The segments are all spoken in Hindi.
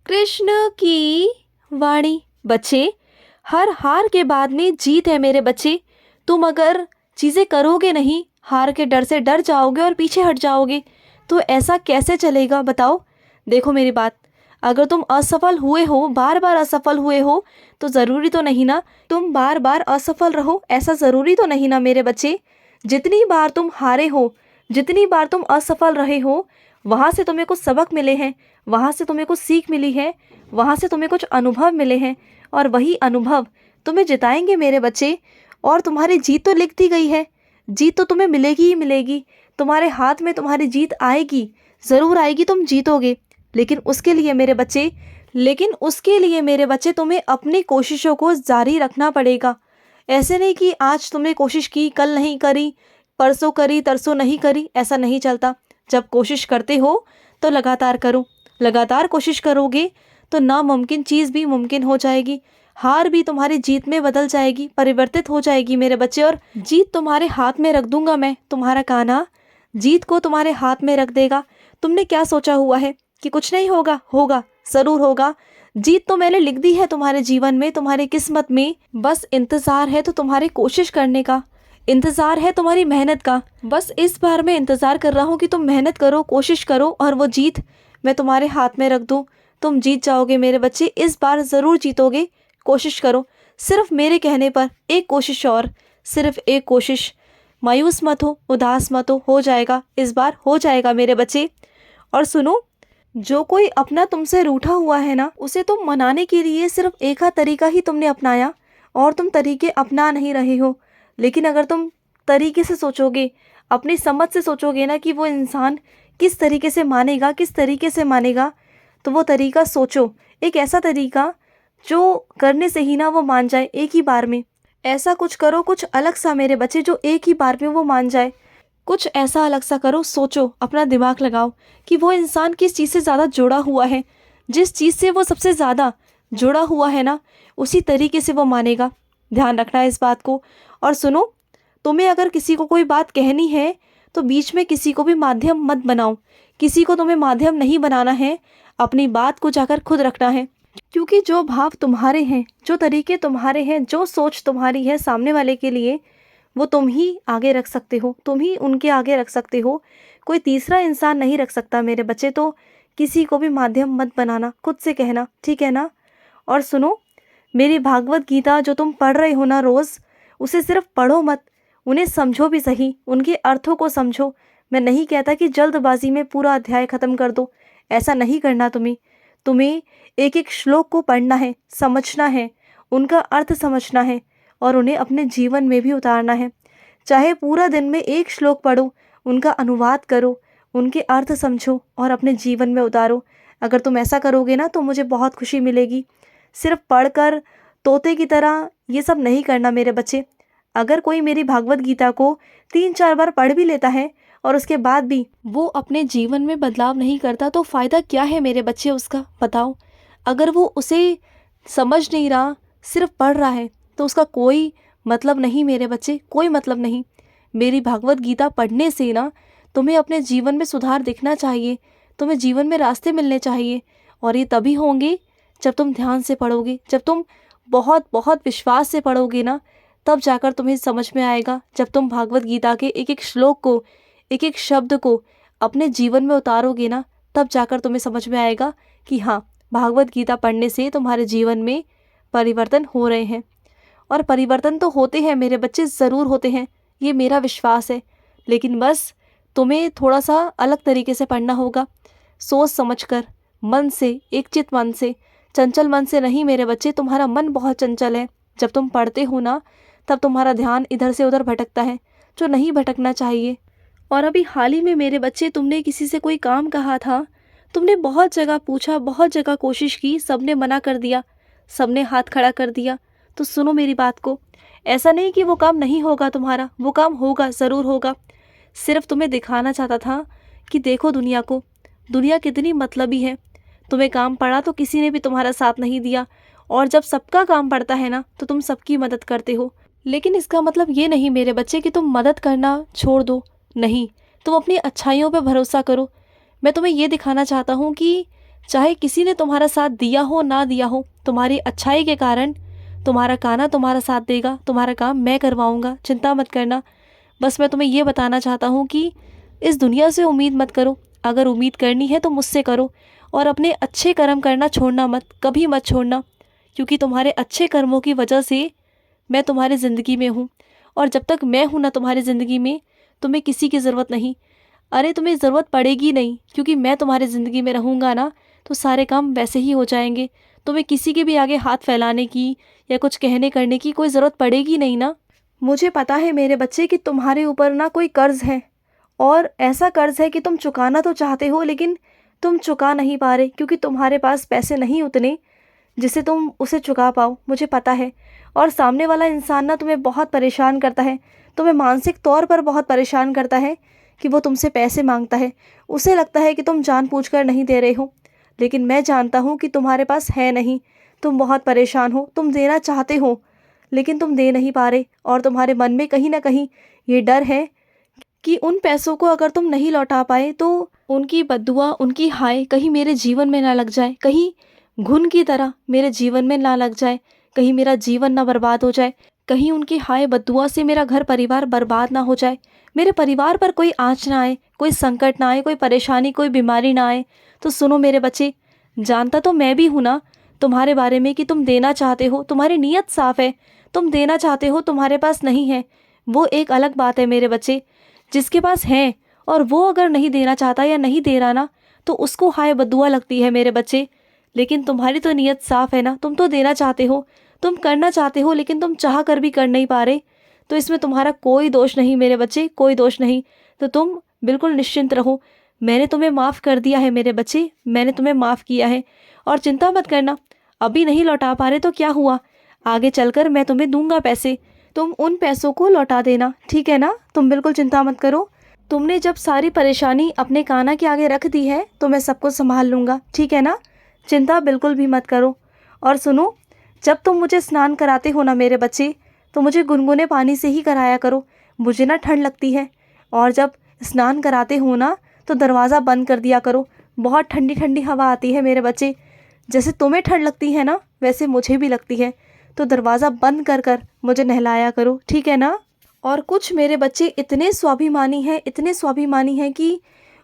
कृष्ण की वाणी। बच्चे, हर हार के बाद में जीत है मेरे बच्चे। तुम अगर चीज़ें करोगे नहीं, हार के डर से डर जाओगे और पीछे हट जाओगे, तो ऐसा कैसे चलेगा बताओ। देखो मेरी बात, अगर तुम असफल हुए हो, बार बार असफल हुए हो, तो ज़रूरी तो नहीं ना तुम बार बार असफल रहो, ऐसा ज़रूरी तो नहीं ना मेरे बच्चे। जितनी बार तुम हारे हो, जितनी बार तुम असफल रहे हो, वहाँ से तुम्हें कुछ सबक मिले हैं, वहाँ से तुम्हें कुछ सीख मिली है, वहाँ से तुम्हें कुछ अनुभव मिले हैं, और वही अनुभव तुम्हें जिताएंगे मेरे बच्चे। और तुम्हारी जीत तो लिख दी गई है, जीत तो तुम्हें मिलेगी ही मिलेगी। तुम्हारे हाथ में तुम्हारी जीत आएगी, ज़रूर आएगी, तुम जीतोगे। लेकिन उसके लिए मेरे बच्चे, तुम्हें अपनी कोशिशों को जारी रखना पड़ेगा। ऐसे नहीं कि आज तुमने कोशिश की, कल नहीं करी, परसों करी, तरसों नहीं करी, ऐसा नहीं चलता। जब कोशिश करते हो तो लगातार करो, लगातार कोशिश करोगे तो नामुमकिन चीज़ भी मुमकिन हो जाएगी। हार भी तुम्हारी जीत में बदल जाएगी, परिवर्तित हो जाएगी मेरे बच्चे। और जीत तुम्हारे हाथ में रख दूंगा मैं, तुम्हारा कान्हा जीत को तुम्हारे हाथ में रख देगा। तुमने क्या सोचा हुआ है कि कुछ नहीं होगा? होगा, ज़रूर होगा। जीत तो मैंने लिख दी है तुम्हारे जीवन में, तुम्हारी किस्मत में। बस इंतज़ार है तो तुम्हारी कोशिश करने का, इंतज़ार है तुम्हारी मेहनत का। बस इस बार मैं इंतज़ार कर रहा हूँ कि तुम मेहनत करो, कोशिश करो, और वो जीत मैं तुम्हारे हाथ में रख दूँ। तुम जीत जाओगे मेरे बच्चे, इस बार ज़रूर जीतोगे। कोशिश करो, सिर्फ मेरे कहने पर एक कोशिश और, सिर्फ एक कोशिश। मायूस मत हो, उदास मत हो जाएगा, इस बार हो जाएगा मेरे बच्चे। और सुनो, जो कोई अपना तुमसे रूठा हुआ है ना, उसे तुम मनाने के लिए सिर्फ एक आध तरीका ही तुमने अपनाया, और तुम तरीके अपना नहीं रहे हो। लेकिन अगर तुम तरीके से सोचोगे, अपनी समझ से सोचोगे ना कि वो इंसान किस तरीके से मानेगा, किस तरीके से मानेगा, तो वो तरीका सोचो, एक ऐसा तरीका जो करने से ही ना वो मान जाए एक ही बार में। ऐसा कुछ करो, कुछ अलग सा मेरे बच्चे, जो एक ही बार में वो मान जाए। कुछ ऐसा अलग सा करो, सोचो, अपना दिमाग लगाओ कि वो इंसान किस चीज़ से ज़्यादा जुड़ा हुआ है। जिस चीज़ से वो सबसे ज़्यादा जुड़ा हुआ है ना, उसी तरीके से वो मानेगा। ध्यान रखना है इस बात को। और सुनो, तुम्हें अगर किसी को कोई बात कहनी है, तो बीच में किसी को भी माध्यम मत बनाओ। किसी को तुम्हें माध्यम नहीं बनाना है, अपनी बात को जाकर खुद रखना है। क्योंकि जो भाव तुम्हारे हैं, जो तरीके तुम्हारे हैं, जो सोच तुम्हारी है सामने वाले के लिए, वो तुम ही आगे रख सकते हो, तुम ही उनके आगे रख सकते हो। कोई तीसरा इंसान नहीं रख सकता मेरे बच्चे। तो किसी को भी माध्यम मत बनाना, खुद से कहना, ठीक है ना। और सुनो, मेरी भागवत गीता जो तुम पढ़ रहे हो ना रोज़, उसे सिर्फ पढ़ो मत, उन्हें समझो भी सही, उनके अर्थों को समझो। मैं नहीं कहता कि जल्दबाजी में पूरा अध्याय ख़त्म कर दो, ऐसा नहीं करना। तुम्हें एक एक श्लोक को पढ़ना है, समझना है, उनका अर्थ समझना है, और उन्हें अपने जीवन में भी उतारना है। चाहे पूरा दिन में एक श्लोक पढ़ो, उनका अनुवाद करो, उनके अर्थ समझो और अपने जीवन में उतारो। अगर तुम ऐसा करोगे ना, तो मुझे बहुत खुशी मिलेगी। सिर्फ पढ़कर तोते की तरह ये सब नहीं करना मेरे बच्चे। अगर कोई मेरी भागवत गीता को 3-4 बार पढ़ भी लेता है और उसके बाद भी वो अपने जीवन में बदलाव नहीं करता, तो फ़ायदा क्या है मेरे बच्चे उसका, बताओ। अगर वो उसे समझ नहीं रहा, सिर्फ पढ़ रहा है, तो उसका कोई मतलब नहीं मेरे बच्चे, कोई मतलब नहीं। मेरी भागवत गीता पढ़ने से ना तुम्हें अपने जीवन में सुधार दिखना चाहिए, तुम्हें जीवन में रास्ते मिलने चाहिए। और ये तभी होंगे जब तुम ध्यान से पढ़ोगे, जब तुम बहुत बहुत विश्वास से पढ़ोगे ना, तब जाकर तुम्हें समझ में आएगा। जब तुम भागवत गीता के एक एक श्लोक को, एक एक शब्द को अपने जीवन में उतारोगे ना, तब जाकर तुम्हें समझ में आएगा कि हाँ, भागवत गीता पढ़ने से तुम्हारे जीवन में परिवर्तन हो रहे हैं। और परिवर्तन तो होते हैं मेरे बच्चे, ज़रूर होते हैं, ये मेरा विश्वास है। लेकिन बस तुम्हें थोड़ा सा अलग तरीके से पढ़ना होगा, सोच समझकर, मन से, एकचित मन से, चंचल मन से नहीं मेरे बच्चे। तुम्हारा मन बहुत चंचल है। जब तुम पढ़ते हो ना, तब तुम्हारा ध्यान इधर से उधर भटकता है, जो नहीं भटकना चाहिए। और अभी हाल ही में मेरे बच्चे, तुमने किसी से कोई काम कहा था, तुमने बहुत जगह पूछा, बहुत जगह कोशिश की, सबने मना कर दिया, सबने हाथ खड़ा कर दिया। तो सुनो मेरी बात को, ऐसा नहीं कि वो काम नहीं होगा तुम्हारा, वो काम होगा, ज़रूर होगा। सिर्फ तुम्हें दिखाना चाहता था कि देखो दुनिया को, दुनिया कितनी मतलबी है। तुम्हें काम पड़ा तो किसी ने भी तुम्हारा साथ नहीं दिया, और जब सबका काम पड़ता है ना, तो तुम सबकी मदद करते हो। लेकिन इसका मतलब ये नहीं मेरे बच्चे कि तुम मदद करना छोड़ दो, नहीं, तुम अपनी अच्छाइयों पर भरोसा करो। मैं तुम्हें ये दिखाना चाहता हूँ कि चाहे किसी ने तुम्हारा साथ दिया हो ना दिया हो, तुम्हारी अच्छाई के कारण तुम्हारा कान्हा तुम्हारा साथ देगा, तुम्हारा काम मैं करवाऊँगा, चिंता मत करना। बस मैं तुम्हें ये बताना चाहता हूँ कि इस दुनिया से उम्मीद मत करो, अगर उम्मीद करनी है तो मुझसे करो, और अपने अच्छे कर्म करना छोड़ना मत, कभी मत छोड़ना, क्योंकि तुम्हारे अच्छे कर्मों की वजह से मैं तुम्हारी ज़िंदगी में हूँ, और जब तक मैं हूँ ना तुम्हारी ज़िंदगी में, तुम्हें किसी की ज़रूरत नहीं। अरे तुम्हें ज़रूरत पड़ेगी नहीं, क्योंकि मैं तुम्हारी ज़िंदगी में रहूँगा ना, तो सारे काम वैसे ही हो जाएंगे। तुम्हें किसी के भी आगे हाथ फैलाने की या कुछ कहने करने की कोई ज़रूरत पड़ेगी नहीं ना। मुझे पता है मेरे बच्चे कि तुम्हारे ऊपर ना कोई कर्ज़ है, और ऐसा कर्ज़ है कि तुम चुकाना तो चाहते हो लेकिन तुम चुका नहीं पा रहे, क्योंकि तुम्हारे पास पैसे नहीं उतने जिसे तुम उसे चुका पाओ, मुझे पता है। और सामने वाला इंसान ना तुम्हें बहुत परेशान करता है, तुम्हें मानसिक तौर पर बहुत परेशान करता है कि वो तुमसे पैसे मांगता है। उसे लगता है कि तुम जानबूझकर नहीं दे रहे हो, लेकिन मैं जानता हूँ कि तुम्हारे पास है नहीं। तुम बहुत परेशान हो, तुम देना चाहते हो लेकिन तुम दे नहीं पा रहे, और तुम्हारे मन में कहीं ना कहीं ये डर है कि उन पैसों को अगर तुम नहीं लौटा पाए तो उनकी बद्दुआ, उनकी हाय कहीं मेरे जीवन में ना लग जाए, कहीं घुन की तरह मेरे जीवन में ना लग जाए, कहीं मेरा जीवन ना बर्बाद हो जाए, कहीं उनकी हाय बद्दुआ से मेरा घर परिवार बर्बाद ना हो जाए, मेरे परिवार पर कोई आँच ना आए, कोई संकट ना आए, कोई परेशानी, कोई बीमारी ना आए। तो सुनो मेरे बच्चे, जानता तो मैं भी हूँ ना तुम्हारे बारे में कि तुम देना चाहते हो, तुम्हारी नीयत साफ है, तुम देना चाहते हो, तुम्हारे पास नहीं है वो एक अलग बात है मेरे बच्चे। जिसके पास है और वो अगर नहीं देना चाहता या नहीं दे रहा ना, तो उसको हाय बद्दुआ लगती है मेरे बच्चे। लेकिन तुम्हारी तो नीयत साफ है ना, तुम तो देना चाहते हो, तुम करना चाहते हो, लेकिन तुम चाह कर भी कर नहीं पा रहे। तो इसमें तुम्हारा कोई दोष नहीं मेरे बच्चे, कोई दोष नहीं। तो तुम बिल्कुल निश्चिंत रहो, मैंने तुम्हें माफ़ कर दिया है मेरे बच्चे, मैंने तुम्हें माफ़ किया है। और चिंता मत करना, अभी नहीं लौटा पा रहे तो क्या हुआ, आगे चलकर मैं तुम्हें दूंगा पैसे, तुम उन पैसों को लौटा देना, ठीक है ना। तुम बिल्कुल चिंता मत करो, तुमने जब सारी परेशानी अपने कान्हा के आगे रख दी है तो मैं सब कुछ संभाल लूँगा, ठीक है ना। चिंता बिल्कुल भी मत करो। और सुनो, जब तुम मुझे स्नान कराते हो ना मेरे बच्चे, तो मुझे गुनगुने पानी से ही कराया करो, मुझे ना ठंड लगती है। और जब स्नान कराते हो ना तो दरवाज़ा बंद कर दिया करो, बहुत ठंडी ठंडी हवा आती है मेरे बच्चे। जैसे तुम्हें ठंड लगती है ना, वैसे मुझे भी लगती है, तो दरवाज़ा बंद कर कर मुझे नहलाया करो, ठीक है ना। और कुछ मेरे बच्चे इतने स्वाभिमानी हैं, इतने स्वाभिमानी हैं कि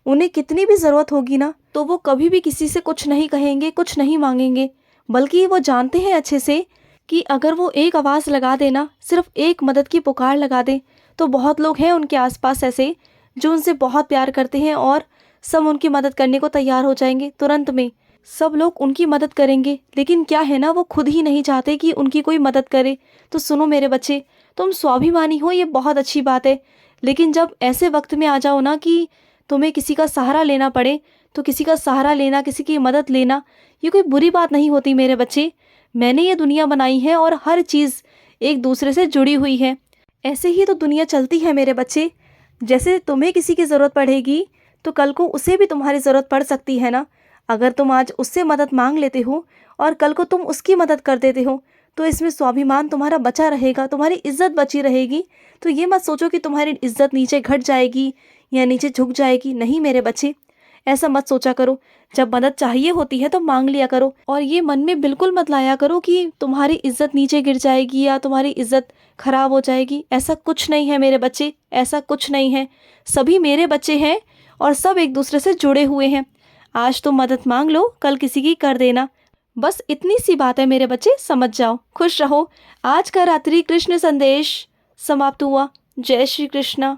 उन्हें कितनी भी ज़रूरत होगी ना तो वो कभी भी किसी से कुछ नहीं कहेंगे, कुछ नहीं मांगेंगे, बल्कि वो जानते हैं अच्छे से कि अगर वो एक आवाज़ लगा देना, सिर्फ एक मदद की पुकार लगा दे, तो बहुत लोग हैं उनके आसपास ऐसे जो उनसे बहुत प्यार करते हैं और सब उनकी मदद करने को तैयार हो जाएंगे तुरंत में। सब लोग उनकी मदद करेंगे, लेकिन क्या है ना, वो खुद ही नहीं चाहते कि उनकी कोई मदद करे। तो सुनो मेरे बच्चे, तुम स्वाभिमानी हो, ये बहुत अच्छी बात है, लेकिन जब ऐसे वक्त में आ जाओ ना कि तुम्हें किसी का सहारा लेना पड़े, तो किसी का सहारा लेना, किसी की मदद लेना, ये कोई बुरी बात नहीं होती मेरे बच्चे। मैंने ये दुनिया बनाई है और हर चीज़ एक दूसरे से जुड़ी हुई है, ऐसे ही तो दुनिया चलती है मेरे बच्चे। जैसे तुम्हें किसी की ज़रूरत पड़ेगी तो कल को उसे भी तुम्हारी ज़रूरत पड़ सकती है ना। अगर तुम आज उससे मदद मांग लेते हो और कल को तुम उसकी मदद कर देते हो, तो इसमें स्वाभिमान तुम्हारा बचा रहेगा, तुम्हारी इज्जत बची रहेगी। तो ये मत सोचो कि तुम्हारी इज्जत नीचे घट जाएगी या नीचे झुक जाएगी, नहीं मेरे बच्चे, ऐसा मत सोचा करो। जब मदद चाहिए होती है तो मांग लिया करो, और ये मन में बिल्कुल मत लाया करो कि तुम्हारी इज्जत नीचे गिर जाएगी या तुम्हारी इज्जत खराब हो जाएगी। ऐसा कुछ नहीं है मेरे बच्चे, ऐसा कुछ नहीं है। सभी मेरे बच्चे हैं और सब एक दूसरे से जुड़े हुए हैं। आज तुम मदद मांग लो, कल किसी की कर देना, बस इतनी सी बात है मेरे बच्चे, समझ जाओ, खुश रहो। आज का रात्रि कृष्ण संदेश समाप्त हुआ। जय श्री कृष्णा।